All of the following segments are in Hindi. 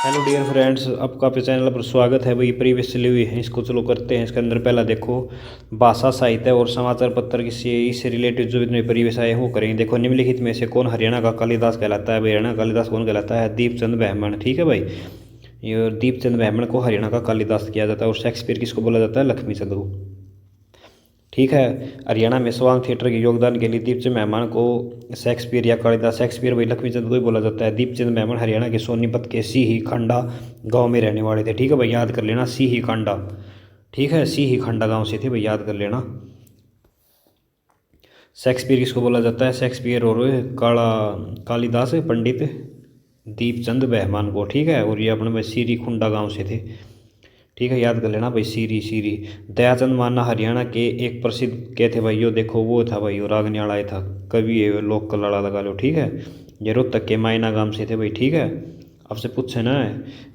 हेलो डियर फ्रेंड्स, आपका अपने चैनल पर स्वागत है। भाई प्रीवियस चली हुई है, इसको चलो करते हैं। इसके अंदर पहला देखो, भाषा साहित्य और समाचार पत्र की से इससे रिलेटेड जो इतने प्रीवियस आए वो करेंगे। देखो, निम्नलिखित में से कौन हरियाणा का कालिदास कहलाता है? भाई हरियाणा का कालिदास कौन कहलाता है? दीपचंद ब्राह्मण। ठीक है भाई, ये दीपचंद ब्राह्मण को हरियाणा का कालिदास किया जाता है। और शेक्सपियर किसको बोला जाता है? लक्ष्मीचंद को। ठीक है, हरियाणा में स्वांग थिएटर के योगदान के लिए दीपचंद मेहमान को शेक्सपियर या कालिदास, शेक्सपियर भाई लक्ष्मीचंद को ही बोला जाता है। दीपचंद मेहमान हरियाणा के सोनीपत के सीही खांडा गांव में रहने वाले थे। ठीक है भाई, याद कर लेना, सीही खांडा। ठीक है, सीही खांडा गांव से थे भाई, याद कर लेना। शेक्सपियर किसको बोला जाता है? शेक्सपियर और कालिदास पंडित दीपचंद मेहमान को। ठीक है, और ये अपने भाई सीरी खुंडा गांव से थे। ठीक है, याद कर लेना भाई, सीरी सीरी। दयाचंद माना हरियाणा के एक प्रसिद्ध क्या थे भाई? यो देखो, वो था भाई, वो रागनियाल आया था, कवि है, लोक कलाड़ा लगा लो। ठीक है, ये रोहतक के मायना गांव से थे भाई। ठीक है, आपसे पूछे ना,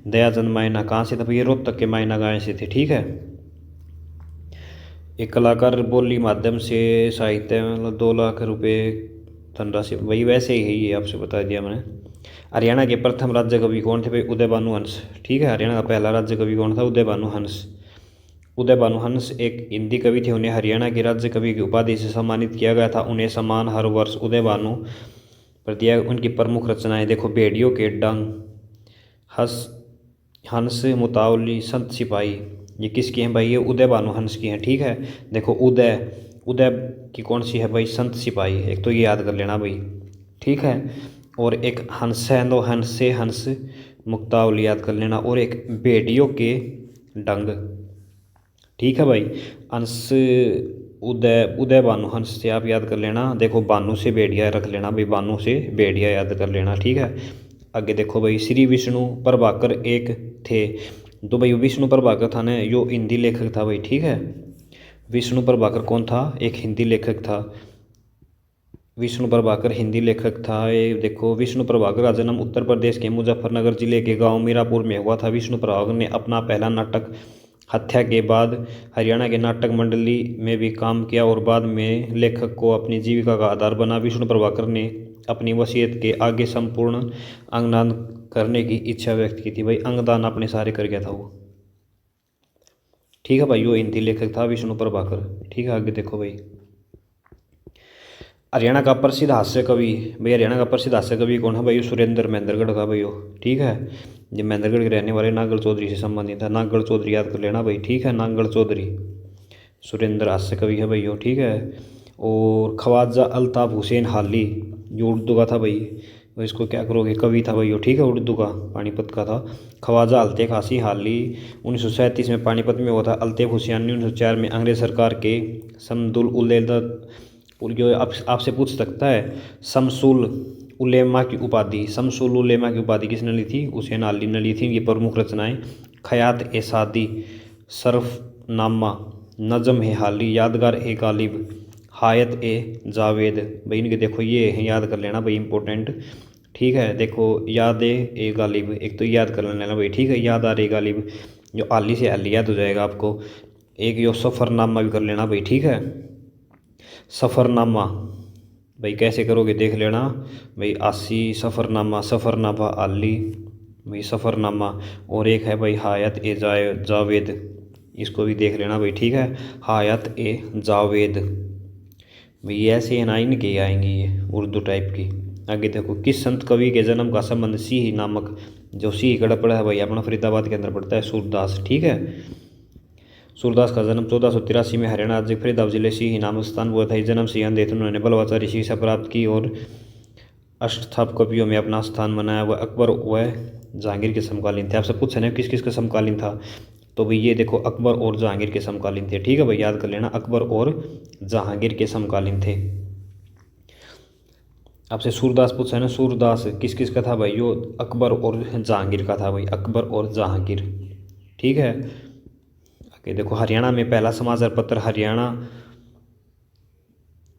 दयाचंद मायना कहाँ से था भाई? ये रोहतक के मायना गांव से थे। ठीक है, एक कलाकार बोली माध्यम से साहित्य मतलब 2 लाख रुपए धनराशि, वही वैसे ही है, ये आपसे बता दिया मैंने। हरियाणा के प्रथम राज्य कवि कौन थे भाई? उदय भानु हंस। ठीक है, हरियाणा का पहला राज्य कवि कौन था? उदय भानु हंस। उदय भानु हंस एक हिंदी कवि थे, उन्हें हरियाणा के राज्य कवि की उपाधि से सम्मानित किया गया था। उन्हें सम्मान हर वर्ष उदय भानु पर दिया। उनकी प्रमुख रचनाएं देखो, भेड़ियों के डंग, हंस, हंस मुतावली, संत सिपाही, ये किसकी हैं भाई? ये उदय भानु हंस की हैं। ठीक है, देखो उदय, उदय की कौन सी है भाई? संत सिपाही। एक तो ये याद कर लेना भाई। ठीक है, और एक हंस है, दो हंस से हंस मुक्तावली याद कर लेना, और एक भेड़ियों के डंग। ठीक है भाई, अंश उदय उदय भानु हंस से आप याद कर लेना। देखो, भानु से भेड़िया रख लेना भाई, भानु से भेड़िया याद कर लेना। ठीक है, आगे देखो भाई, श्री विष्णु प्रभाकर एक थे। तो भाई विष्णु प्रभाकर था ना, यो हिंदी लेखक था भाई। ठीक है, विष्णु प्रभाकर कौन था? एक हिंदी लेखक था। विष्णु प्रभाकर हिंदी लेखक था। ये देखो, विष्णु प्रभाकर का जन्म उत्तर प्रदेश के मुजफ्फरनगर जिले के गांव मीरापुर में हुआ था। विष्णु प्रभाकर ने अपना पहला नाटक हत्या के बाद हरियाणा के नाटक मंडली में भी काम किया और बाद में लेखक को अपनी जीविका का आधार बना। विष्णु प्रभाकर ने अपनी वसीयत के आगे संपूर्ण अंगदान करने की इच्छा व्यक्त की थी भाई। अंगदान अपने सारे कर गया था वो। ठीक है भाई, वो हिंदी लेखक था विष्णु प्रभाकर। ठीक है, आगे देखो भाई, हरियाणा का प्रसिद्ध हास्य कवि भाई, हरियाणा का प्रसिद्ध हास्य कवि कौन है भाई? सुरेंद्र महेंद्रगढ़ का भाई हो। ठीक है, ये महेंद्रगढ़ के रहने वाले नागल चौधरी से संबंधित है। नागल चौधरी याद कर लेना भाई। ठीक है, नागल चौधरी सुरेंद्र हास्य कवि है भाई हो। ठीक है, और ख्वाजा अल्ताफ हुसैन हाली, ये उर्दू का था भाई, तो इसको क्या करोगे? कवि था भाई हो। ठीक है, उर्दू का, पानीपत का था। ख्वाजा अल्ताफ हासी हाली 1937 में पानीपत में हुआ था। अल्ताफ हुसैन 1904 में अंग्रेज सरकार के समदुल उलेदा, जो आपसे पूछ सकता है, शमसुल उलेमा की उपाधि, शमसुल उलेमा की उपाधि किसने ली थी? हुसैन अली ने ली थी। ये प्रमुख रचनाएं, खयात ए सादी, सरफनामा, नजम ए हाली, यादगार ए गालिब, हायत ए जावेद। भाई इनके देखो ये हैं, याद कर लेना भाई, इंपॉर्टेंट। ठीक है, देखो, याद ए गालिब, एक तो याद कर लेना भाई। ठीक है, याद आ रही गालिब, जो आली से अली याद हो जाएगा आपको। एक यो सफ़रनामा भी कर लेना भाई। ठीक है, सफ़रनामा भाई कैसे करोगे देख लेना भाई। आसी सफ़रनामा, सफ़रनामा आली भाई, सफ़रनामा। और एक है भाई हायत ए जावेद, इसको भी देख लेना भाई। ठीक है, हायत ए जावेद भाई, ऐसे ना इनके आएंगी ये उर्दू टाइप की। आगे देखो, किस संत कवि के जन्म का संबंध सीही नामक, जो सीही गढ़ पड़ा है भाई अपना फरीदाबाद के अंदर पड़ता है, सूरदास। ठीक है, सूरदास का जन्म 1483 में हरियाणा राज्य फरीदाबाद जिले सीही नामक स्थान हुआ था। इस जन्म से अंधेत उन्होंने बलवाचारी शिक्षा प्राप्त की और अष्टथाप कवियों में अपना स्थान बनाया। वह अकबर व जहांगीर के समकालीन थे। आपसे पूछा ना किस किस का समकालीन था? तो भाई ये देखो, अकबर और जहांगीर के समकालीन थे। ठीक है भाई, याद कर लेना, अकबर और जहांगीर के समकालीन थे। आपसे सूरदास पूछा है ना, सूरदास किस किस का था भाई? यो अकबर और जहांगीर का था भाई, अकबर और जहांगीर। ठीक है, आगे देखो, हरियाणा में पहला समाचार पत्र हरियाणा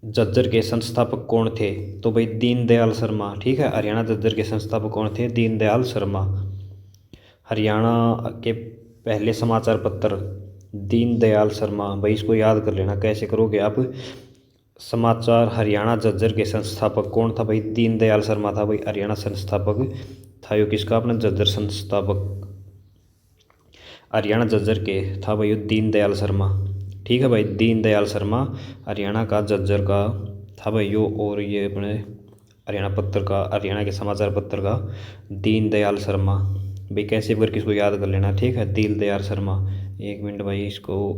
झज्जर के संस्थापक कौन थे? तो भाई दीनदयाल शर्मा। ठीक है, हरियाणा झज्जर के संस्थापक कौन थे? दीनदयाल शर्मा। हरियाणा के पहले समाचार पत्र दीनदयाल शर्मा भाई, इसको याद कर लेना। कैसे करोगे आप? समाचार हरियाणा झज्जर के संस्थापक कौन था भाई? दीनदयाल शर्मा था भाई, हरियाणा संस्थापक था यो किसका, अपना झज्जर संस्थापक हरियाणा झज्जर के था भाई यो दीनदयाल शर्मा। ठीक है भाई, दीनदयाल शर्मा हरियाणा का झज्जर का था भाई यो। और ये अपने हरियाणा पत्र का, हरियाणा के समाचार पत्र का दीनदयाल शर्मा। भाई कैसे भी करके इसको याद कर लेना, ठीक है, दीनदयाल शर्मा। एक मिनट भाई, इसको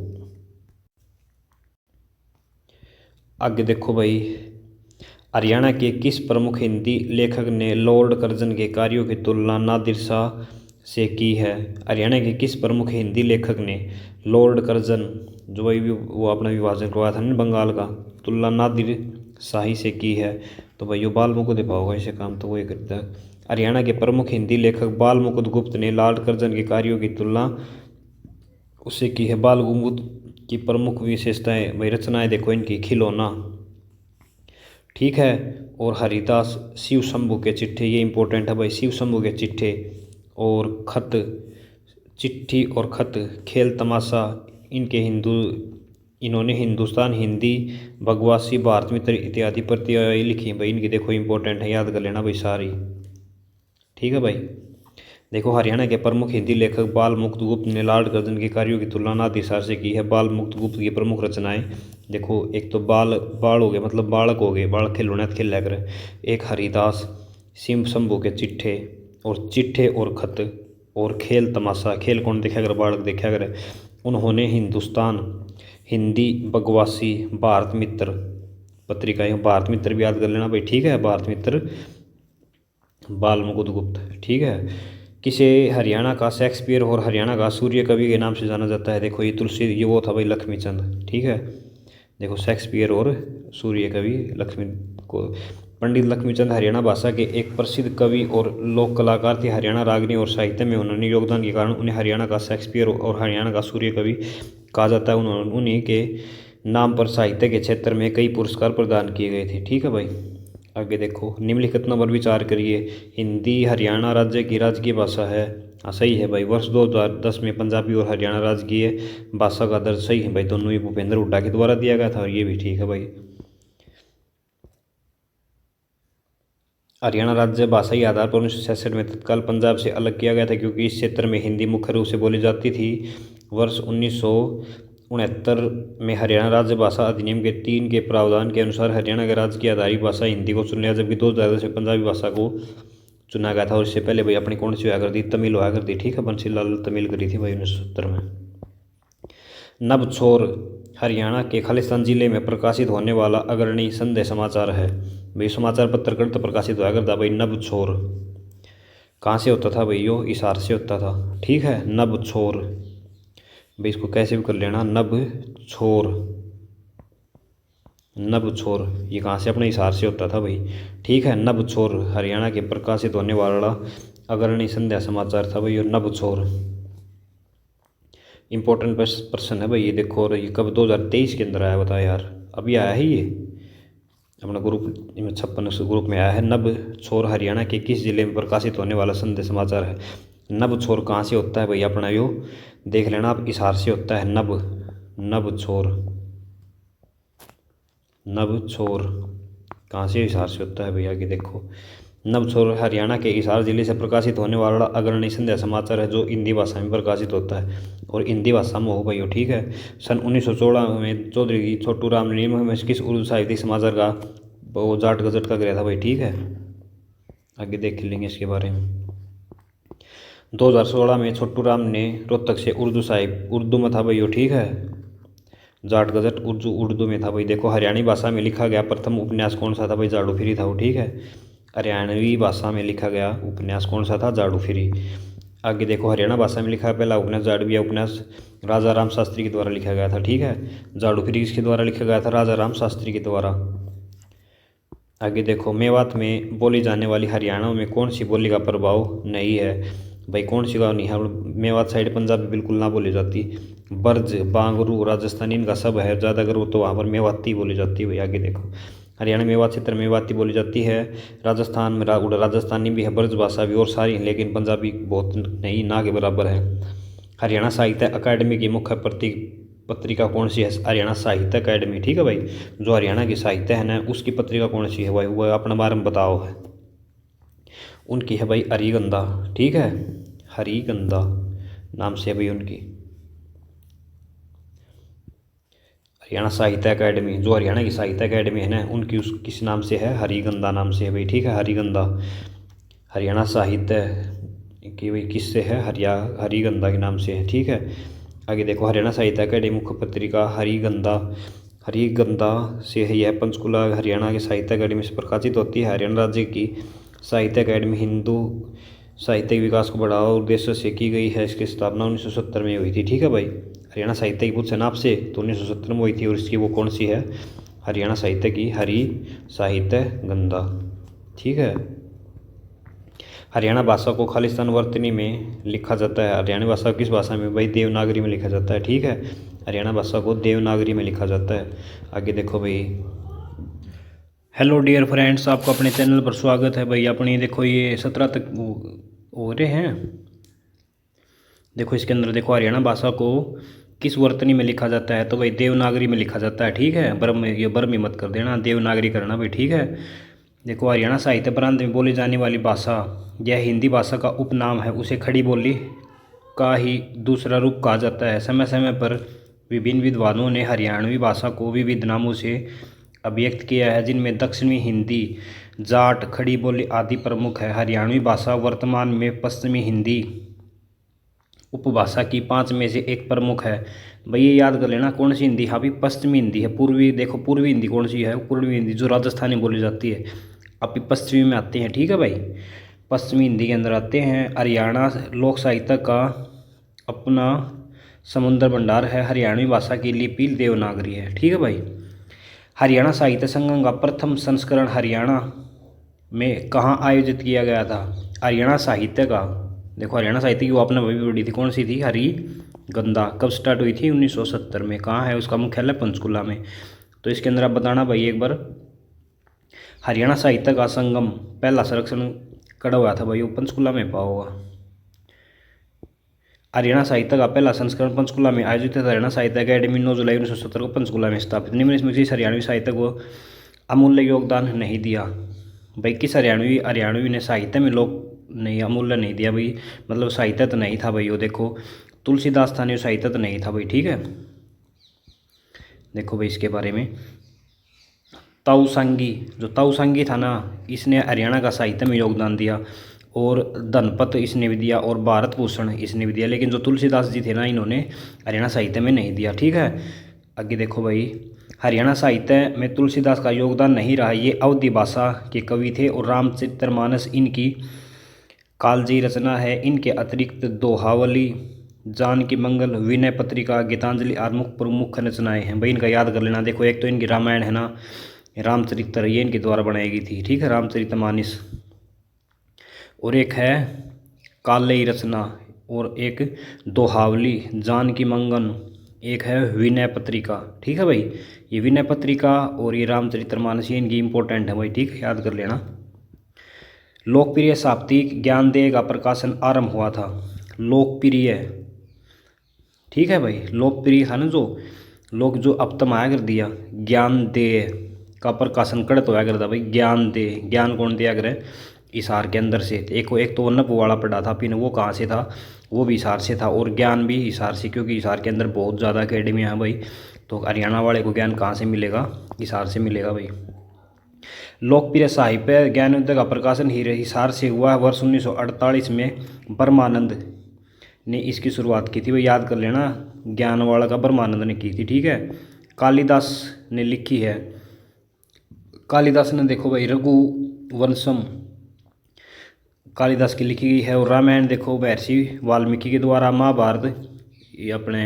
आगे देखो भाई। हरियाणा के किस प्रमुख हिंदी लेखक ने लॉर्ड कर्जन के कार्यों की तुलना नादिर शाह से की है। हरियाणा के किस प्रमुख हिंदी लेखक ने लॉर्ड कर्जन, जो भाई वो अपना विभाजन करवाया था ना बंगाल का, तुलना नादिर शाही से की है। तो भाई यो बाल मुकुंद होगा इसे काम, तो वही करता है। हरियाणा के प्रमुख हिंदी लेखक बाल मुकुंद गुप्त ने लॉर्ड कर्जन के कार्यों की तुलना उससे की है। बाल मुकुंद की प्रमुख विशेषताएं भाई, रचनाएं देखो इनकी, खिलौना, ठीक है, और हरिदास, शिव शंभू के चिट्ठे, ये इंपॉर्टेंट है भाई, शिव शंभू के चिट्ठे, और खत, चिट्ठी और खत, खेल तमाशा, इन्होंने हिंदुस्तान हिंदी, बगवासी, भारत मित्र इत्यादि प्रतियां लिखी भाई इनकी। देखो इंपॉर्टेंट है, याद कर लेना भाई सारी, ठीक है भाई। देखो हरियाणा के प्रमुख हिंदी लेखक बाल मुकुंद गुप्त ने लॉर्ड कर्जन के कार्यों की तुलना नादिर शाह से की है। बाल मुकुंद गुप्त की प्रमुख रचनाएं देखो, एक तो बाल हो गए, मतलब बालक हो गए, बालक खिलौने खेल कर, एक हरिदास, शिव शंभू के चिट्ठे, और चिट्ठे और खत, और खेल तमाशा, खेल कौन देखा कर, बालक देखा कर। उन्होंने हिंदुस्तान हिंदी, बगवासी, भारत मित्र पत्रिकाएं, भारत मित्र भी याद कर लेना भाई, ठीक है, भारत मित्र, बाल मुकुंद गुप्त, ठीक है। किसे हरियाणा का शेक्सपियर और हरियाणा का सूर्य कवि के नाम से जाना जाता है। देखो ये तुलसी, ये वो था भाई लक्ष्मीचंद, ठीक है। देखो शेक्सपियर और सूर्य कवि लक्ष्मी को, पंडित लक्ष्मीचंद हरियाणा भाषा के एक प्रसिद्ध कवि और लोक कलाकार थे। हरियाणा रागनी और साहित्य में उन्होंने योगदान के कारण उन्हें हरियाणा का शेक्सपियर और हरियाणा का सूर्य कवि कहा जाता है। उन्हीं के नाम पर साहित्य के क्षेत्र में कई पुरस्कार प्रदान किए गए थे, ठीक है भाई। आगे देखो, निम्नलिखित पर विचार करिए। हिंदी हरियाणा राज्य की राजकीय भाषा है। हाँ सही है भाई, वर्ष 2010 में पंजाबी और हरियाणा राजकीय भाषा का दर्ज सही है भाई, दोनों ही भूपेंद्र हुड्डा के द्वारा दिया गया था, और ये भी ठीक है भाई। हरियाणा राज्य भाषाई आधार पर 1966 में तत्काल पंजाब से अलग किया गया था, क्योंकि इस क्षेत्र में हिंदी मुख्य रूप से बोली जाती थी। वर्ष 1969 में हरियाणा राज्य भाषा अधिनियम के 3 के प्रावधान के अनुसार हरियाणा के राज्य की आधारित भाषा हिंदी को चुन लिया, जबकि 2010 में पंजाबी भाषा को चुना गया था। और इससे पहले भाई अपनी कौन सी हुआ करती, तमिल हुआ करती, ठीक है, बंसीलाल तमिल करी थी भाई 1970 में। नबछोर हरियाणा के खालिस्तान जिले में प्रकाशित होने वाला अग्रणी संदेश समाचार है। भाई समाचार पत्र ग्रंथ प्रकाशित हुआ करता भाई नबछोर। कहाँ से होता था भाई, यो हिसार से होता था, ठीक है, नबछोर। भाई इसको कैसे भी कर लेना, नबछोर, नबछोर, ये कहाँ से, अपने हिसार से होता था भाई, ठीक है। नबछोर हरियाणा के प्रकाशित होने वाला अग्रणी संध्या समाचार था भाई, और नबछोर इंपॉर्टेंट प्रश्न है भाई ये। देखो, और ये कब 2023 के अंदर आया, बताया यार, अभी आया है ये अपना ग्रुप 56 ग्रुप में आया है। नबछोर हरियाणा के किस जिले में प्रकाशित होने वाला संदेश समाचार है। नबछोर कहाँ से होता है भाई, अपना यो देख लेना आप, हिसार से होता है। नबछोर, नबछोर कहाँ से, हिसार से होता है भाई। आगे देखो, नबछोर हरियाणा के हिसार जिले से प्रकाशित होने वाला अग्रणी संध्या समाचार है, जो हिंदी भाषा में प्रकाशित होता है, और हिंदी भाषा में हो भाई, ठीक है। सन 1916 में चौधरी छोटू राम ने में किस उर्दू साहित्यिक समाचार का वो जाट गजट का गिरा था भाई, ठीक है। आगे देख लेंगे इसके बारे में। 2016 में छोटू राम ने रोहतक से उर्दू में था भाई, ठीक है, जाट गजट उर्दू में था भाई। देखो हरियाणी भाषा में लिखा गया प्रथम उपन्यास कौन सा था भाई, जाड़ू फिरी था वो, ठीक है। हरियाणवी भाषा में लिखा गया उपन्यास कौन सा था, जाड़ू फिरी। आगे देखो, हरियाणा भाषा में लिखा पहला उपन्यास जाड़विया उपन्यास राजा राम शास्त्री के द्वारा लिखा गया था, ठीक है। जाड़ू फिरी किसके द्वारा लिखा गया था, राजा राम शास्त्री के द्वारा। आगे देखो, मेवात में बोली जाने वाली हरियाणा में कौन सी बोली का प्रभाव नहीं है भाई, कौन सी का नहीं है। मेवात साइड पंजाबी बिल्कुल ना बोली जाती। ब्रज, बांगरू, राजस्थानी इनका सब है, ज़्यादा अगर वो तो वहाँ पर मेवाती बोली जाती है भाई। आगे देखो, हरियाणा मेवात क्षेत्र में मेवाती बोली जाती है। राजस्थान में राजस्थानी भी है, ब्रज भाषा भी, और सारी, लेकिन पंजाबी बहुत नहीं, ना के बराबर है। हरियाणा साहित्य अकादमी की मुख्य पत्रिका कौन सी है, हरियाणा साहित्य अकादमी, ठीक है भाई। जो हरियाणा की साहित्य है ना, उसकी पत्रिका कौन सी है भाई, वो अपने बारे में बताओ है। उनकी है भाई हरिगंधा, ठीक है, हरिगंधा नाम से है भाई उनकी। हरियाणा साहित्य अकेडमी, जो हरियाणा की साहित्य अकेडमी है ना, उनकी उस किस नाम से है, हरिगंधा नाम से है भाई, ठीक है, हरिगंधा। हरियाणा साहित्य की भाई किससे है, हरिगंधा के नाम से है, ठीक है। आगे देखो, हरियाणा साहित्य अकेडमी मुख्य पत्रिका हरिगंधा, हरिगंधा से है यह पंचकुला हरियाणा के साहित्य अकेडमी से प्रकाशित होती है। हरियाणा राज्य की साहित्य अकेडमी हिंदू साहित्य विकास को बढ़ावा उद्देश्य से की गई है। इसकी स्थापना 1970 में हुई थी, ठीक है भाई। हरियाणा साहित्य की पूछ नाप से तो 1970 में हुई थी, और इसकी वो कौन सी है, हरियाणा साहित्य की हरि साहित्य गंधा, ठीक है। हरियाणा भाषा को खालिस्तान वर्तनी में लिखा जाता है। हरियाणा भाषा किस भाषा में भाई, देवनागरी में लिखा जाता है, ठीक है। हरियाणा भाषा को देवनागरी में लिखा जाता है। आगे देखो भाई, हेलो डियर फ्रेंड्स, आपका अपने चैनल पर स्वागत है भाई। अपनी देखो ये 17 तक हो रहे हैं। देखो इसके अंदर देखो, हरियाणा भाषा को किस वर्तनी में लिखा जाता है, तो भाई देवनागरी में लिखा जाता है, ठीक है। बर्मी मत कर देना, देवनागरी करना भाई, ठीक है। देखो, हरियाणा साहित्य प्रांत में बोली जाने वाली भाषा, यह हिंदी भाषा का उपनाम है। उसे खड़ी बोली का ही दूसरा रूप कहा जाता है। समय समय पर विभिन्न विद्वानों ने हरियाणवी भाषा को विविध नामों से अभिव्यक्त किया है, जिनमें दक्षिणी हिंदी, जाट, खड़ी बोली आदि प्रमुख है। हरियाणवी भाषा वर्तमान में पश्चिमी हिंदी उपभाषा की 5 में से एक प्रमुख है। भाई ये याद कर लेना, कौन सी हिंदी, हाँ भाई पश्चिमी हिंदी है। पूर्वी देखो, पूर्वी हिंदी कौन सी है, पूर्वी हिंदी जो राजस्थानी बोली जाती है। अभी पश्चिमी में आते हैं, ठीक है भाई, पश्चिमी हिंदी के अंदर आते हैं। हरियाणा लोक साहित्य का अपना समुद्र भंडार है। हरियाणवी भाषा की लिपि देवनागरी है, ठीक है भाई। हरियाणा साहित्य संगम का प्रथम संस्करण हरियाणा में कहाँ आयोजित किया गया था। हरियाणा साहित्य का, देखो हरियाणा साहित्य की वो आपने वही पढ़ी थी, कौन सी थी, हरिगंधा। कब स्टार्ट हुई थी, 1970 में। कहाँ है उसका मुख्यालय, पंचकुला में। तो इसके अंदर आप बताना भाई एक बार, हरियाणा साहित्य का संगम पहला संरक्षण कड़ा हुआ था भाई, वो पंचकुला में पाया होगा। हरियाणा साहित्य का पहला संस्करण पंचकुला में आयोजित था। हरियाणा साहित्य अकेडमी 9 जुलाई 1970 को पंचकुला में स्थापित। निम्न में किस हरियाणवी साहित्य को अमूल्य योगदान नहीं दिया। भाई किस हरियाणवी ने साहित्य में लोग नहीं, अमूल्य नहीं दिया भाई, मतलब साहित्य तो नहीं था भाई। वो देखो, तुलसीदास था, नहीं साहित्य तो नहीं था भाई, ठीक है। देखो भाई इसके बारे में, ताऊ सांगी, जो ताऊ सांगी था ना, इसने हरियाणा का साहित्य में योगदान दिया, और धनपत इसने भी दिया, और भारत भूषण इसने भी दिया। लेकिन जो तुलसीदास जी थे ना, इन्होंने हरियाणा साहित्य में नहीं दिया, ठीक है। आगे देखो भाई, हरियाणा साहित्य में तुलसीदास का योगदान नहीं रहा। ये अवधी भाषा के कवि थे, और रामचरितमानस इनकी कालजयी रचना है। इनके अतिरिक्त दोहावली, जानकी मंगल, विनय पत्रिका, गीतांजलि आदि प्रमुख रचनाएं हैं भाई। इनका याद कर लेना। देखो एक तो इनकी रामायण है ना, रामचरित्र, ये इनके द्वारा बनाई गई थी, ठीक है, रामचरितमानस। और एक है कालजयी रचना, और एक दोहावली, जानकी मंगन, एक है विनय पत्रिका, ठीक है भाई। ये विनय पत्रिका और ये रामचरितमानस, ये इनकी इंपॉर्टेंट है भाई, ठीक है, याद कर लेना। लोकप्रिय साप्ताहिक ज्ञानदेह का प्रकाशन आरंभ हुआ था। लोकप्रिय, ठीक है भाई, लोकप्रिय था ना, जो लोग जो अब तक आया कर दिया, ज्ञानदेह का प्रकाशन करत होया करता भाई। ज्ञानदेह, ज्ञान कौन दिया करे, हिसार के अंदर से। एक तो नप वाला पढ़ा था फिर, वो कहाँ से था, वो भी हिसार से था, और ज्ञान भी हिसार से, क्योंकि हिसार के अंदर बहुत ज़्यादा अकेडमियाँ हैं भाई। तो हरियाणा वाले को ज्ञान कहाँ से मिलेगा, हिसार से मिलेगा भाई। लोकप्रिय साहित्य ज्ञानोदय का प्रकाशन हिसार से हुआ। वर्ष 1948 में ब्रह्मानंद ने इसकी शुरुआत की थी भाई, याद कर लेना, ज्ञानवाड़ा का ब्रह्मानंद ने की थी, ठीक है। कालिदास ने लिखी है, कालिदास ने देखो भाई रघुवंशम कालिदास की लिखी गई है। और रामायण देखो महर्षि वाल्मीकि के द्वारा। महाभारत ये अपने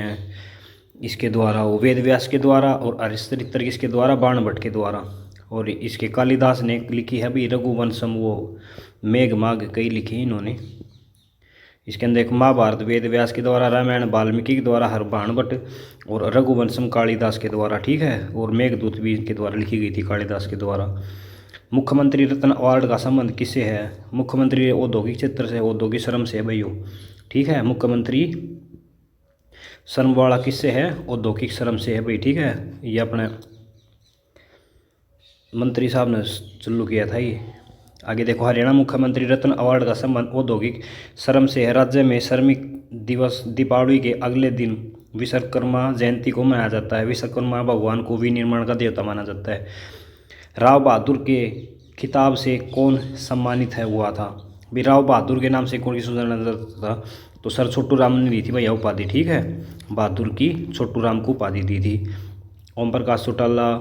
इसके द्वारा, वो वेद व्यास के द्वारा, और हरिश्चरित्र किसके द्वारा, बाणभट्ट के द्वारा। और इसके कालिदास ने लिखी है भाई रघुवंशम, वो मेघमाग कई लिखी इन्होंने। इसके अंदर एक महाभारत वेद व्यास के द्वारा, रामायण वाल्मीकि के द्वारा, हर बाणभट्ट, और रघुवंशम कालिदास के द्वारा, ठीक है। और मेघदूत भी इनके द्वारा लिखी गई थी, कालिदास के द्वारा। मुख्यमंत्री रत्न अवार्ड का संबंध किससे है। मुख्यमंत्री औद्योगिक क्षेत्र से, औद्योगिक श्रम से है भाई, ठीक है। मुख्यमंत्री श्रम वाला किससे है, औद्योगिक श्रम से है भाई, ठीक है। ये अपने मंत्री साहब ने चालू किया था ये। आगे देखो, हरियाणा मुख्यमंत्री रत्न अवार्ड का संबंध औद्योगिक श्रम से है। राज्य में श्रमिक दिवस दीपावली के अगले दिन विश्वकर्मा जयंती को मनाया जाता है। विश्वकर्मा भगवान को विनिर्माण का देवता माना जाता है। राव बहादुर के खिताब से कौन सम्मानित है हुआ था? भी राव बहादुर के नाम से कौन किसको जाना जाता था? तो सर छोटू राम ने दी थी भैया उपाधि, ठीक है। बहादुर की छोटू राम को उपाधि दी थी। ओम प्रकाश चौटाला,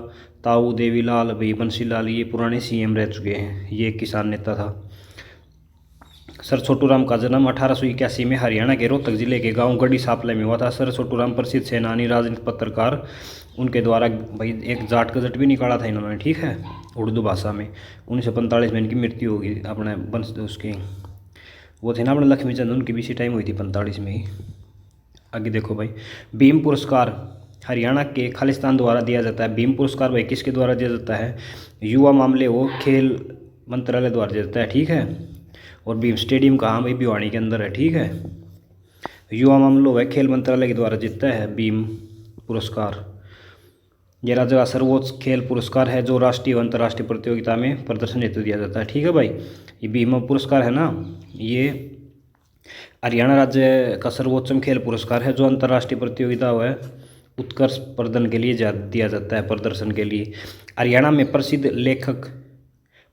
ताऊ देवीलाल, भाई बंसीलाल, ये पुराने सीएम रह चुके हैं। ये एक किसान नेता था। सर छोटू राम का जन्म 1881 में हरियाणा के रोहतक जिले के गांव गढ़ी सापले में हुआ था। सर छोटू राम प्रसिद्ध सेनानी, राजनीतिक पत्रकार। उनके द्वारा भाई एक जाट गजट भी निकाला था इन्होंने, ठीक है, उर्दू भाषा में। 1945 में इनकी मृत्यु होगी। अपने वंश उसके वो थे ना अपने लक्ष्मीचंद, उनकी भी इसी टाइम हुई थी 45 में ही। आगे देखो भाई, भीम पुरस्कार हरियाणा के खालिस्तान द्वारा दिया जाता है। भीम पुरस्कार भाई किसके द्वारा दिया जाता है? युवा मामले वो खेल मंत्रालय द्वारा दिया जाता है, ठीक है। और भीम स्टेडियम कहाँ भाई? भिवानी के अंदर है, ठीक है। युवा मामलों व खेल मंत्रालय के द्वारा जीतता है भीम पुरस्कार। ये राज्य का सर्वोच्च खेल पुरस्कार है जो राष्ट्रीय व अंतर्राष्ट्रीय प्रतियोगिता में प्रदर्शन हेतु दिया जाता है, ठीक है भाई। ये भीम पुरस्कार है ना, ये हरियाणा राज्य का सर्वोच्च खेल पुरस्कार है जो अंतर्राष्ट्रीय प्रतियोगिता व उत्कर्ष प्रदर्शन के लिए दिया जाता है, प्रदर्शन के लिए। हरियाणा में प्रसिद्ध लेखक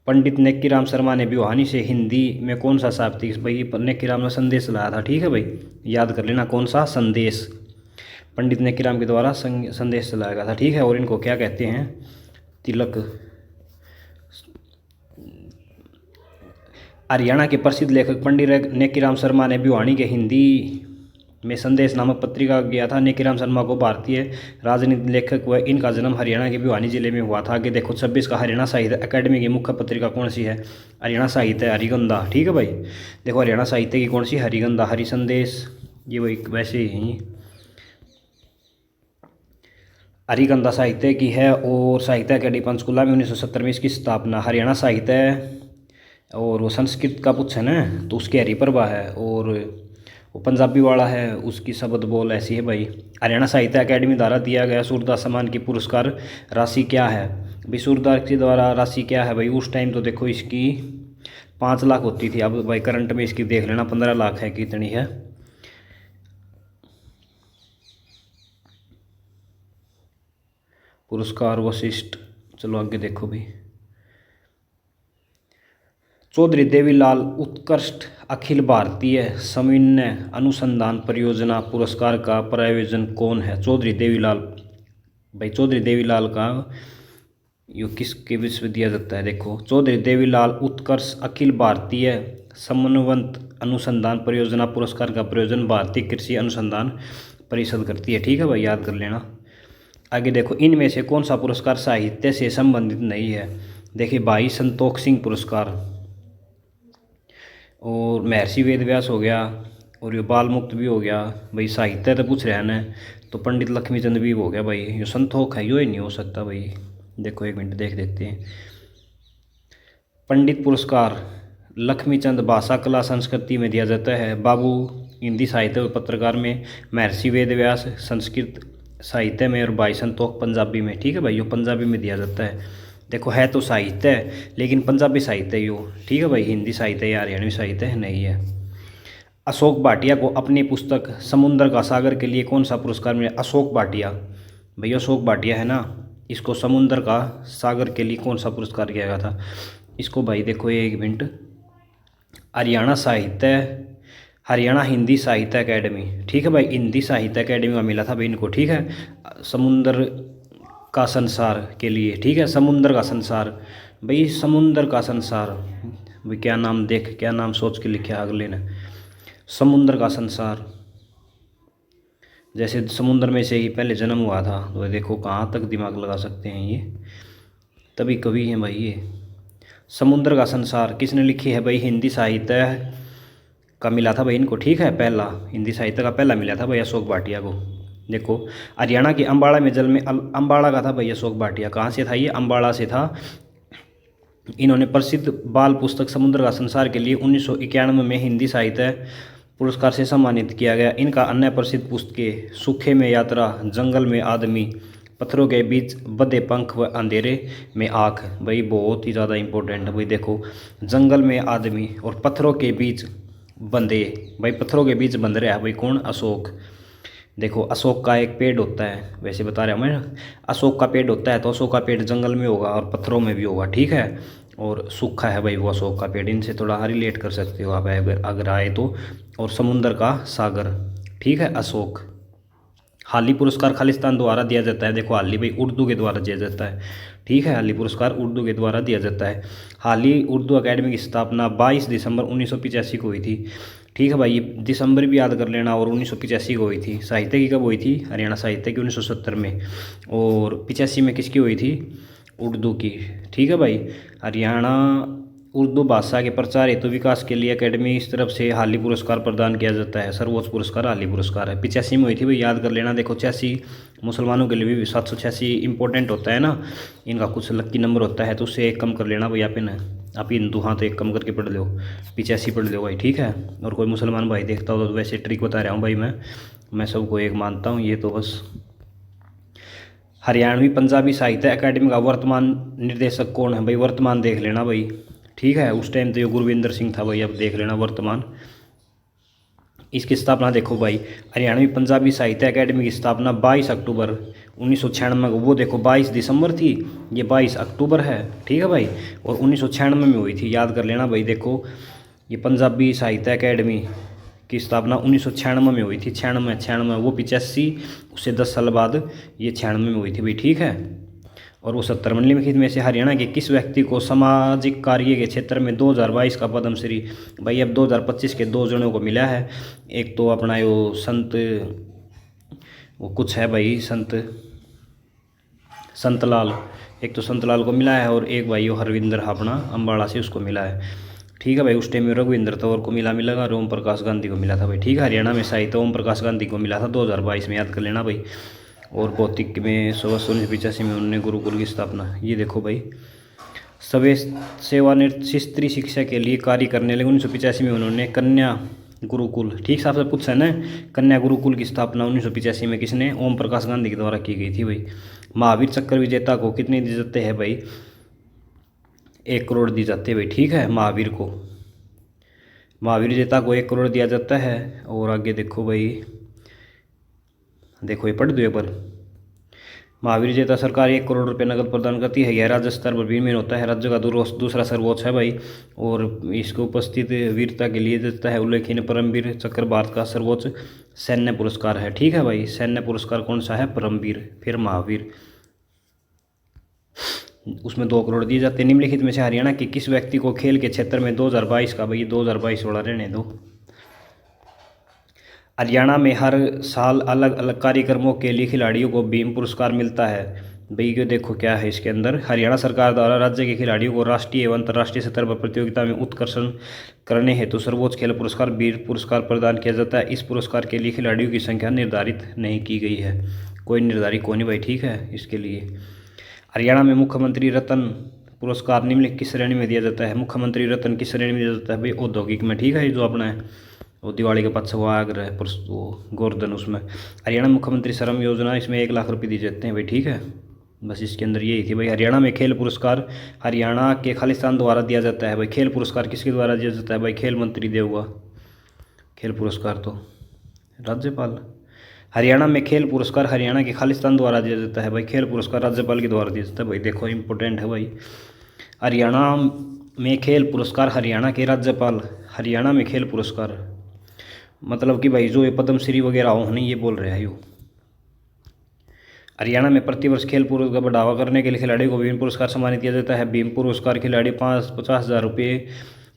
पंडित नेक्कीराम शर्मा ने भिवानी से हिंदी में कौन सा साहित्यिक, भाई नेक्कीराम ने संदेश लाया था, ठीक है भाई, याद कर लेना कौन सा संदेश, पंडित नेक्कीराम के द्वारा संदेश चलाया गया था, ठीक है। और इनको क्या कहते हैं? तिलक। हरियाणा के प्रसिद्ध लेखक पंडित नेक्कीराम शर्मा ने भिवानी के हिंदी में संदेश नामक पत्रिका गया था। नेक्कीराम शर्मा को भारतीय राजनीतिक लेखक व इनका जन्म हरियाणा के भिवानी जिले में हुआ था। आगे देखो, 26 का हरियाणा साहित्य अकादमी की मुख्य पत्रिका कौन सी है? हरियाणा साहित्य हरिगंधा, ठीक है भाई। देखो हरियाणा साहित्य की कौन सी? हरिगंधा, हरि संदेश, ये वही वैसे ही हरिगंधा साहित्य की है। और साहित्य अकादमी पंचकुला में 1970 में इसकी स्थापना। हरियाणा साहित्य और वो संस्कृत का पूछे ना तो उसकी हरिप्रभा है, और वो पंजाबी वाला है उसकी शब्द बोल ऐसी है भाई। हरियाणा साहित्य अकादमी द्वारा दिया गया सूरदास सम्मान की पुरस्कार राशि क्या है? भाई सूरदास के द्वारा राशि क्या है भाई? उस टाइम तो देखो इसकी 5 लाख होती थी, अब भाई करंट में इसकी देख लेना 15 लाख है, कितनी है। पुरस्कार वशिष्ठ, चलो आगे देखो भाई। चौधरी देवीलाल उत्कृष्ट अखिल भारतीय समन्वय अनुसंधान परियोजना पुरस्कार का प्रायोजन कौन है? चौधरी देवीलाल, भाई चौधरी देवीलाल का यो किसके विश्व दिया जाता है? देखो, चौधरी देवीलाल उत्कर्ष अखिल भारतीय समन्वय अनुसंधान परियोजना पुरस्कार का प्रायोजन भारतीय कृषि अनुसंधान परिषद करती है, ठीक है भाई, याद कर लेना। आगे देखो, इनमें से कौन सा पुरस्कार साहित्य से संबंधित नहीं है? देखिए, भाई संतोख सिंह पुरस्कार, और महर्षि वेद व्यास हो गया, और ये बाल मुक्त भी हो गया भाई। साहित्य तो पूछ रहे हैं ना, तो पंडित लक्ष्मीचंद भी हो गया भाई। ये संतोख है, यो ही नहीं हो सकता भाई। देखो एक मिनट देख देखते हैं। पंडित पुरस्कार लक्ष्मीचंद भाषा कला संस्कृति में दिया जाता है। बाबू हिंदी साहित्य व पत्रकार में, महर्षि वेद व्यास संस्कृत साहित्य में, और भाई संतोख पंजाबी में, ठीक है भाई, यो पंजाबी में दिया जाता है। देखो है तो साहित्य है लेकिन पंजाबी साहित्य यो, ठीक है भाई, हिंदी साहित्य या हरियाणवी साहित्य नहीं है। अशोक भाटिया को अपनी पुस्तक समुद्र का सागर के लिए कौन सा पुरस्कार मिला? अशोक भाटिया, भैया अशोक भाटिया है ना, इसको समुद्र का सागर के लिए कौन सा पुरस्कार दिया गया था? इसको भाई देखो एक मिनट, हरियाणा साहित्य, हरियाणा हिंदी साहित्य अकेडमी, ठीक है भाई, हिंदी साहित्य अकेडमी में मिला था भाई इनको, ठीक है। समुद्र का संसार के लिए, ठीक है, समुद्र का संसार, भाई समुद्र का संसार, भाई क्या नाम देख, क्या नाम सोच के लिखा अगले ने, समुद्र का संसार। जैसे समुद्र में से ही पहले जन्म हुआ था, तो देखो कहाँ तक दिमाग लगा सकते हैं ये, तभी कवि हैं भाई ये। समुद्र का संसार किसने लिखी है भाई? हिंदी साहित्य का मिला था भाई इनको, ठीक है, पहला हिंदी साहित्य का पहला मिला था भाई अशोक भाटिया को। देखो हरियाणा के अम्बाड़ा में जल में, अम्बाड़ा का था भाई अशोक भाटिया, कहाँ से था ये? अम्बाड़ा से था। इन्होंने प्रसिद्ध बाल पुस्तक समुद्र का संसार के लिए 1991 में हिंदी साहित्य पुरस्कार से सम्मानित किया गया। इनका अन्य प्रसिद्ध पुस्तकें सूखे में यात्रा, जंगल में आदमी, पत्थरों के बीच बधे पंख व अंधेरे में आँख। भाई बहुत ही ज़्यादा इंपॉर्टेंट है भाई। देखो, जंगल में आदमी और पत्थरों के बीच बंधे। भाई पत्थरों के बीच बंध रहा है भाई कौन? अशोक। देखो, अशोक का एक पेड़ होता है, वैसे बता रहे हैं मैं, अशोक का पेड़ होता है तो अशोक का पेड़ जंगल में होगा और पत्थरों में भी होगा, ठीक है। और सूखा है भाई वो अशोक का पेड़, इनसे थोड़ा रिलेट कर सकते हो आप अगर आए तो। और समुंदर का सागर, ठीक है, अशोक। हाली पुरस्कार खालिस्तान द्वारा दिया जाता है। देखो, हाली भाई उर्दू के द्वारा दिया जाता है, ठीक है। हाली पुरस्कार उर्दू के द्वारा दिया जाता है। हाली उर्दू अकेडमी की स्थापना 22 दिसंबर 1985 को हुई थी, ठीक है भाई। ये दिसंबर भी याद कर लेना। और 1985 को हुई थी। साहित्य की कब हुई थी? हरियाणा साहित्य की 1970 में। और 85 में किसकी हुई थी? उर्दू की, ठीक है भाई। हरियाणा उर्दू भाषा के प्रचार हेतु विकास के लिए एकेडमी इस तरफ से हाली पुरस्कार प्रदान किया जाता है। सर्वोच्च पुरस्कार हाली पुरस्कार है। 85 में हुई थी भाई, याद कर लेना। देखो, 86 मुसलमानों के लिए भी 786 इंपॉर्टेंट होता है ना, इनका कुछ लक्की नंबर होता है, तो उससे एक कम कर लेना भाई। आप हिंदू हाँ तो एक कम करके पढ़ लो, 85 पढ़ लो भाई, ठीक है। और कोई मुसलमान भाई देखता हो तो वैसे ट्रिक बता रहा हूँ भाई, मैं सबको एक मानता हूँ, ये तो बस। हरियाणवी पंजाबी साहित्य अकादमी का वर्तमान निर्देशक कौन है भाई? वर्तमान देख लेना भाई, ठीक है। उस टाइम तो ये गुरविंदर सिंह था भाई, अब देख लेना वर्तमान। इसकी स्थापना देखो भाई, हरियाणवी पंजाबी साहित्य अकादमी की स्थापना 22 अक्टूबर 1996 को। वो देखो 22 दिसंबर थी, ये 22 अक्टूबर है, ठीक है भाई। और 1996 में हुई थी, याद कर लेना भाई। देखो, ये पंजाबी साहित्य अकादमी की स्थापना 1996 में हुई थी। 96 वो 85, उससे 10 साल बाद ये 96 में हुई थी भाई, ठीक है। और वो 70 निम्नलिखित में से हरियाणा के किस व्यक्ति को सामाजिक कार्य के क्षेत्र में 2022 का पद्मश्री? भाई अब 2025 के 2 जनों को मिला है। एक तो अपना वो संत, वो कुछ है भाई, संतलाल, एक तो संतलाल को मिला है, और एक भाई वो हरविंदर अपना अम्बाड़ा से उसको मिला है, ठीक है भाई। उस टाइम में रघुविंदर तंवर को मिला और ओम प्रकाश गांधी को मिला था भाई, ठीक है। हरियाणा में साहित्य ओम प्रकाश गांधी को मिला था 2022 में, याद कर लेना भाई। और भौतिक में 1985 में उन्होंने गुरुकुल की स्थापना। ये देखो भाई, सवे सेवानिवृत्त स्त्री शिक्षा के लिए कार्य करने लगे 1985 में उन्होंने कन्या गुरुकुल, ठीक साहब से पूछा है ना, कन्या गुरुकुल की स्थापना 1985 में किसने? ओम प्रकाश गांधी के द्वारा की गई थी भाई। महावीर चक्र विजेता को कितने दी जाते हैं भाई? 1 करोड़ दी जाते हैं भाई, ठीक है। महावीर विजेता को 1 करोड़ दिया जाता है। और आगे देखो भाई, देखो ये पढ़ दो एक बार। महावीर विजेता सरकार 1 करोड़ रुपये नकद प्रदान करती है। यह राज्य स्तर पर भी में होता है, राज्य का दूसरा सर्वोच्च है भाई। और इसको उपस्थित वीरता के लिए देता है उल्लेखनीय परमवीर चक्र, भारत का सर्वोच्च सैन्य पुरस्कार है, ठीक है भाई। सैन्य पुरस्कार कौन सा है? परमवीर, फिर महावीर, उसमें 2 करोड़ दिए जाते हैं। निम्नलिखित में से हरियाणा के किस व्यक्ति को खेल के क्षेत्र में 2022 का, भाई 2022 वाला रहने दो। हरियाणा में हर साल अलग अलग कार्यक्रमों के लिए खिलाड़ियों को भीम पुरस्कार मिलता है भाई। ये देखो क्या है इसके अंदर, हरियाणा सरकार द्वारा राज्य के खिलाड़ियों को राष्ट्रीय एवं अंतर्राष्ट्रीय स्तर पर प्रतियोगिता में उत्कर्षण करने हेतु सर्वोच्च खेल पुरस्कार वीर पुरस्कार प्रदान किया जाता है। इस पुरस्कार के लिए खिलाड़ियों की संख्या निर्धारित नहीं की गई है, कोई निर्धारित कौन नहीं भाई, ठीक है। इसके लिए हरियाणा में मुख्यमंत्री रत्न पुरस्कार निम्नलिखित किस श्रेणी में दिया जाता है? मुख्यमंत्री रत्न किस श्रेणी में दिया जाता है भाई? औद्योगिक में, ठीक है। ये जो अपना है वो दिवाली के पक्ष वो आग्रह है वो गोवर्धन, उसमें। हरियाणा मुख्यमंत्री श्रम योजना, इसमें 1 लाख रुपये दिए जाते हैं भाई, ठीक है। बस इसके अंदर यही थी भाई। हरियाणा में खेल पुरस्कार हरियाणा के खालिस्तान द्वारा दिया जाता है भाई। खेल पुरस्कार किसके द्वारा दिया जाता है भाई? खेल मंत्री देगा खेल पुरस्कार तो राज्यपाल। हरियाणा में खेल पुरस्कार हरियाणा के खालिस्तान द्वारा दिया जाता है भाई। खेल पुरस्कार राज्यपाल के द्वारा दिया जाता है भाई। देखो इंपॉर्टेंट है भाई। हरियाणा में खेल पुरस्कार हरियाणा के राज्यपाल, हरियाणा में खेल पुरस्कार मतलब कि भाई जो ये पद्मश्री वगैरह हो नहीं, ये बोल रहे हैं यो। हरियाणा में प्रतिवर्ष खेल पुरस्कार का बढ़ावा करने के लिए खिलाड़ियों को भीम पुरस्कार सम्मानित किया जाता है। भीम पुरस्कार खिलाड़ी 50,000 रुपये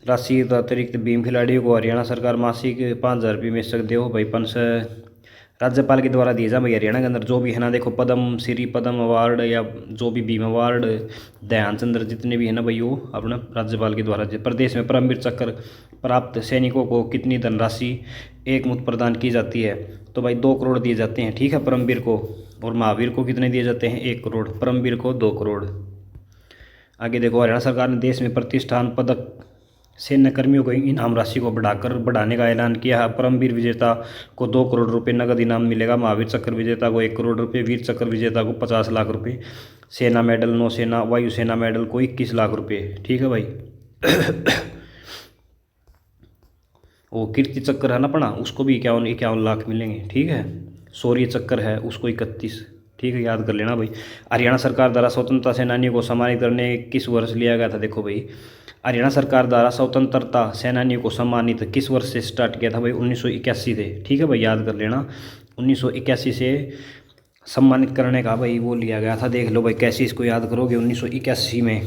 राशि अतिरिक्त भीम खिलाड़ियों को हरियाणा सरकार मासिक 5,000 रुपये में सकते हो भाई। 5 राज्यपाल के द्वारा दिए जा भाई। हरियाणा के अंदर जो भी है ना, देखो पद्म श्री, पद्म अवार्ड या जो भी भीम अवार्ड, ध्यानचंद्र, जितने भी है ना भाई, वो अपना राज्यपाल के द्वारा। प्रदेश में परमवीर चक्र प्राप्त सैनिकों को कितनी धनराशि एकमुश्त प्रदान की जाती है? तो भाई 2 करोड़ दिए जाते हैं, ठीक है, परमवीर को। और महावीर को कितने दिए जाते हैं? 1 करोड़, परमवीर को 2 करोड़। आगे देखो, हरियाणा सरकार ने देश में प्रतिष्ठान पदक सैन्य कर्मियों को इनाम राशि को बढ़ाने का ऐलान किया है। परमवीर विजेता को 2 करोड़ रुपए नगद इनाम मिलेगा। महावीर चक्र विजेता को 1 करोड़ रुपए, वीर चक्र विजेता को 50 लाख रुपए, सेना मेडल, नौसेना वायुसेना मेडल को 21 लाख रुपए। ठीक है भाई। वो कीर्ति चक्र है ना अपना, उसको भी 51 लाख मिलेंगे। ठीक है। शौर्य चक्र है उसको 31। ठीक है, याद कर लेना भाई। हरियाणा सरकार द्वारा स्वतंत्रता सेनानियों को सम्मानित करने किस वर्ष लिया गया था? देखो भाई, हरियाणा सरकार द्वारा स्वतंत्रता सेनानियों को सम्मानित किस वर्ष से स्टार्ट किया था भाई? 1981 से। ठीक है भाई, याद कर लेना। 1981 से सम्मानित करने का भाई वो लिया गया था। देख लो भाई कैसे इसको याद करोगे। 1981 में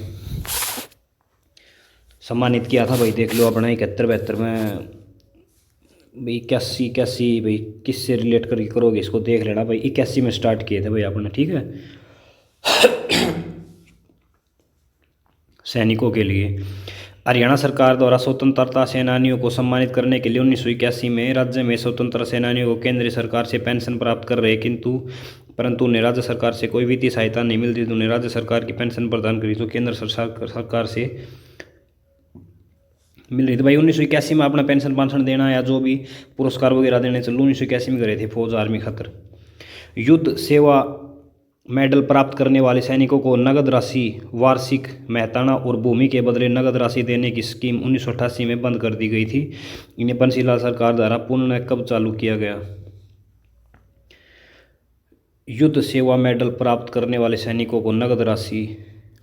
सम्मानित किया था भाई। देख लो अपना 71-72 में भाई। 81 भाई किससे रिलेट करके करोगे इसको देख लेना भाई। 81 में स्टार्ट किए थे भाई आपने। ठीक है। सैनिकों के लिए हरियाणा सरकार द्वारा स्वतंत्रता सेनानियों को सम्मानित करने के लिए 1981 में राज्य में स्वतंत्रता सेनानियों को केंद्र सरकार से पेंशन प्राप्त कर रहे परंतु उन्हें राज्य सरकार से कोई वित्तीय सहायता नहीं मिलती। तो उन्हें राज्य सरकार की पेंशन प्रदान करी तो केंद्र सरकार से मिल रही थी भाई। 1981 में अपना पेंशन देना या जो भी पुरस्कार वगैरह देने चलो 1981 में करे थे फौज आर्मी खातर। युद्ध सेवा मेडल प्राप्त करने वाले सैनिकों को नगद राशि वार्षिक मेहताना और भूमि के बदले नगद राशि देने की स्कीम 1988 में बंद कर दी गई थी। इन्हें बंसीलाल सरकार द्वारा पुनः कब चालू किया गया? युद्ध सेवा मेडल प्राप्त करने वाले सैनिकों को नगद राशि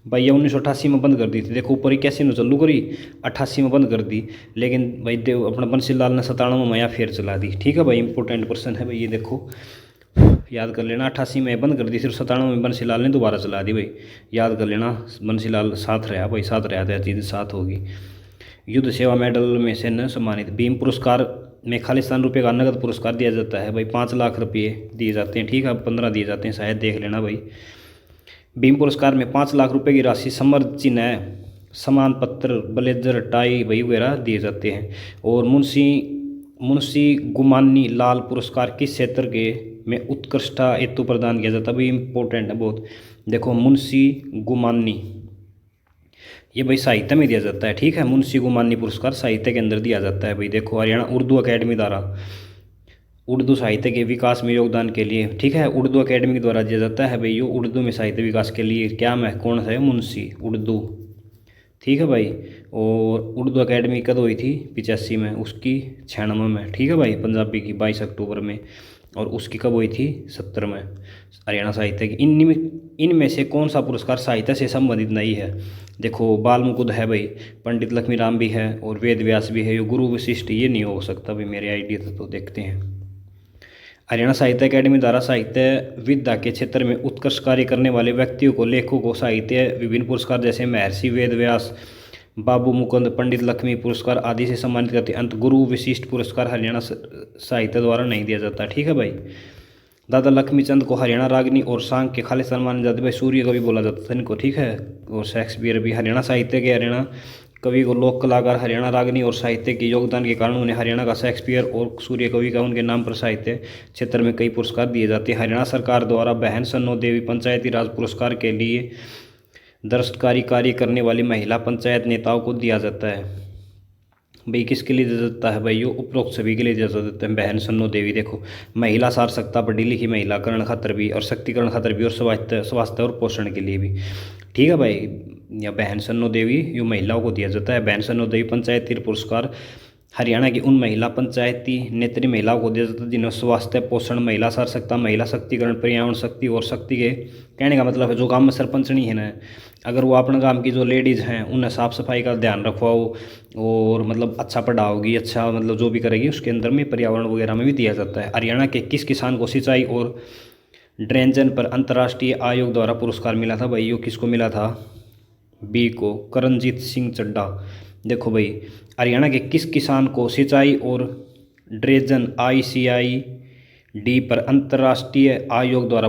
भाई ये 1988 में बंद कर दी थी। देखो ऊपर 81 में चालू करी, 88 में बंद कर दी, लेकिन भाई देव अपना बंसीलाल ने 97 में या फिर चला दी। ठीक है भाई, इंपॉर्टेंट क्वेश्चन है भाई ये। देखो याद कर लेना, 88 में बंद कर दी, सिर्फ 97 में बंसीलाल ने दोबारा चला दी भाई। याद कर लेना, बंसीलाल साथ रहा भाई, साथ रहा था, चीज़ साथ होगी। युद्ध सेवा मेडल में से न सम्मानित भीम पुरस्कार में खालिस्तान रुपये का नगद पुरस्कार दिया जाता है भाई। 5 लाख रुपये दिए जाते हैं। ठीक है, 15 दिए जाते हैं शायद, देख लेना भाई। भीम पुरस्कार में 5 लाख रुपए की राशि, समर्थ चिन्ह, सम्मान पत्र, ब्लेजर, टाई भाई वगैरह दिए जाते हैं। और मुंशी गुमानी लाल पुरस्कार किस क्षेत्र के में उत्कृष्टता हेतु प्रदान किया जाता है भाई? इंपॉर्टेंट है बहुत। देखो मुंशी गुमानी ये भाई साहित्य में दिया जाता है। ठीक है, मुंशी गुमानी पुरस्कार साहित्य के अंदर दिया जाता है भाई। देखो हरियाणा उर्दू अकेडमी द्वारा उर्दू साहित्य के विकास में योगदान के लिए, ठीक है, उर्दू अकेडमी के द्वारा दिया जाता है भाई। ये उर्दू में साहित्य विकास के लिए क्या मैं कौन सा है? मुंशी उर्दू। ठीक है भाई। और उर्दू अकेडमी कब हुई थी? 85 में, उसकी 96 में। ठीक है भाई, पंजाबी की 22 अक्टूबर में, और उसकी कब हुई थी? 70 में। हरियाणा साहित्य की इनमें से कौन सा पुरस्कार साहित्य से संबंधित नहीं है? देखो बाल मुकुंद है भाई, पंडित लक्ष्मी राम भी है, और वेद व्यास भी है। ये गुरु वशिष्ठ ये नहीं हो सकता भाई मेरे आइडिया तो देखते हैं। हरियाणा साहित्य अकेडमी द्वारा साहित्य विद्या के क्षेत्र में उत्कृष्ट कार्य करने वाले व्यक्तियों को, लेखकों को साहित्य विभिन्न पुरस्कार जैसे महर्षि वेद व्यास, बाबू मुकुंद, पंडित लक्ष्मी पुरस्कार आदि से सम्मानित करते हैं। अंत गुरु विशिष्ट पुरस्कार हरियाणा साहित्य द्वारा नहीं दिया जाता। ठीक है भाई। दादा लक्ष्मीचंद को हरियाणा रागनी और सांग के खालिस्तान माने जाते भाई। सूर्य कवि बोला जाता था इनको। ठीक है, और शेक्सपियर भी हरियाणा साहित्य के, हरियाणा कवि को लोक कलाकार, हरियाणा रागनी और साहित्य के योगदान के कारण उन्हें हरियाणा का शेक्सपियर और सूर्य कवि का उनके नाम पर साहित्य क्षेत्र में कई पुरस्कार दिए जाते हैं। हरियाणा सरकार द्वारा बहन सन्नो देवी पंचायती राज पुरस्कार के लिए दर्शकारी कार्य करने वाली महिला पंचायत नेताओं को दिया जाता है भाई। किसके लिए दिया जाता है भाई? ये उपरोक्त सभी के लिए दिया जाता है। बहन सन्नो देवी देखो, महिला साक्षरता, पढ़ी लिखी महिला करण खातर भी, और शक्तिकरण खातर भी, और स्वास्थ्य और पोषण के लिए भी। ठीक है भाई। या बहन सन्नो देवी ये महिलाओं को दिया जाता है। बहन सन्नो देवी पंचायती पुरस्कार हरियाणा की उन महिला पंचायती नेत्री महिलाओं को दिया जाता है जिन्हें स्वास्थ्य, पोषण, महिला साक्षरता, महिला शक्तिकरण, पर्यावरण शक्ति और शक्ति के, कहने का मतलब है जो गांव में सरपंच नहीं है ना, अगर वो अपने गांव की जो लेडीज़ हैं उन्हें साफ़ सफाई का ध्यान रखवाओ, और मतलब अच्छा पढ़ाओगी, अच्छा मतलब जो भी करेगी उसके अंदर में पर्यावरण वगैरह में भी दिया जाता है। हरियाणा के किस किसान को सिंचाई और ड्रेंजन पर अंतर्राष्ट्रीय आयोग द्वारा पुरस्कार मिला था भाई? यो किसको मिला था? बी को, करणजीत सिंह चड्ढा। देखो भाई, हरियाणा के किस किसान को सिंचाई और ड्रेजन ICID पर अंतर्राष्ट्रीय आयोग द्वारा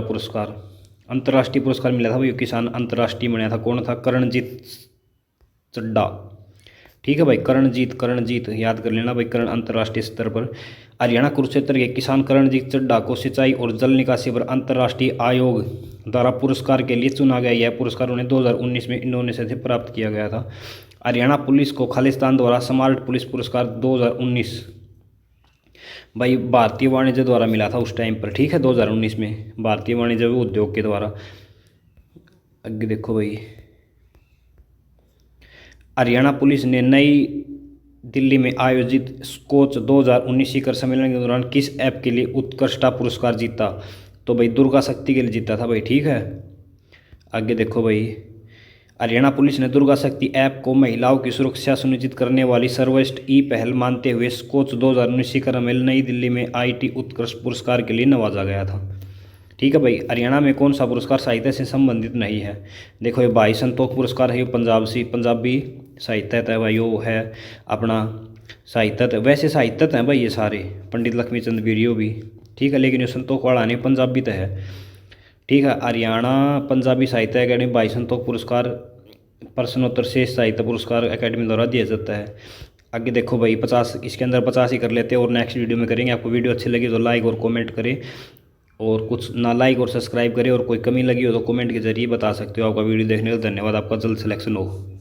अंतर्राष्ट्रीय पुरस्कार मिला था भाई? किसान अंतर्राष्ट्रीय बनाया था, कौन था? करणजीत चड्ढा। ठीक है भाई, करणजीत याद कर लेना भाई, करण अंतर्राष्ट्रीय स्तर पर। हरियाणा कुरुक्षेत्र के किसान करणजीत चड्ढा को सिंचाई और जल निकासी पर अंतर्राष्ट्रीय आयोग द्वारा पुरस्कार के लिए चुना गया। यह पुरस्कार उन्हें 2019 में इंडोनेशिया से प्राप्त किया गया था। हरियाणा पुलिस को खालिस्तान द्वारा स्मार्ट पुलिस पुरस्कार 2019 भाई भारतीय वाणिज्य द्वारा मिला था उस टाइम पर, ठीक है, 2019 में भारतीय वाणिज्य उद्योग के द्वारा। आगे देखो भाई, हरियाणा पुलिस ने नई दिल्ली में आयोजित स्कोच 2019 शिखर सम्मेलन के दौरान किस ऐप के लिए उत्कृष्टता पुरस्कार जीता? तो भाई दुर्गा शक्ति के लिए जीता था भाई, ठीक है। आगे देखो भाई, हरियाणा पुलिस ने दुर्गा शक्ति ऐप को महिलाओं की सुरक्षा सुनिश्चित करने वाली सर्वश्रेष्ठ ई पहल मानते हुए स्कोच 2019 शिखर सम्मेलन नई दिल्ली में आईटी उत्कृष्ट पुरस्कार के लिए नवाजा गया था, ठीक है भाई। हरियाणा में कौन सा पुरस्कार साहित्य से संबंधित नहीं है? देखो ये भाई संतोख पुरस्कार है, ये पंजाबी साहित्य है भाई, वो है अपना साहित्य, वैसे साहित्य हैं भाई ये सारे, पंडित लक्ष्मीचंद बेरियो भी, ठीक है, लेकिन ये संतोख वाला नहीं, पंजाबी तो है, ठीक है। हरियाणा पंजाबी साहित्य अकेडमी भाई संतोख पुरस्कार प्रश्नोत्तर शेष साहित्य पुरस्कार अकेडमी द्वारा दिया जाता है। आगे देखो भाई, 50 इसके अंदर 50 ही कर लेते हैं और नेक्स्ट वीडियो में करेंगे। आपको वीडियो अच्छी लगी तो लाइक और कमेंट करें, और कुछ ना लाइक और सब्सक्राइब करें, और कोई कमी लगी हो तो कमेंट के जरिए बता सकते हो। आपका वीडियो देखने का धन्यवाद, आपका जल्द सिलेक्शन हो।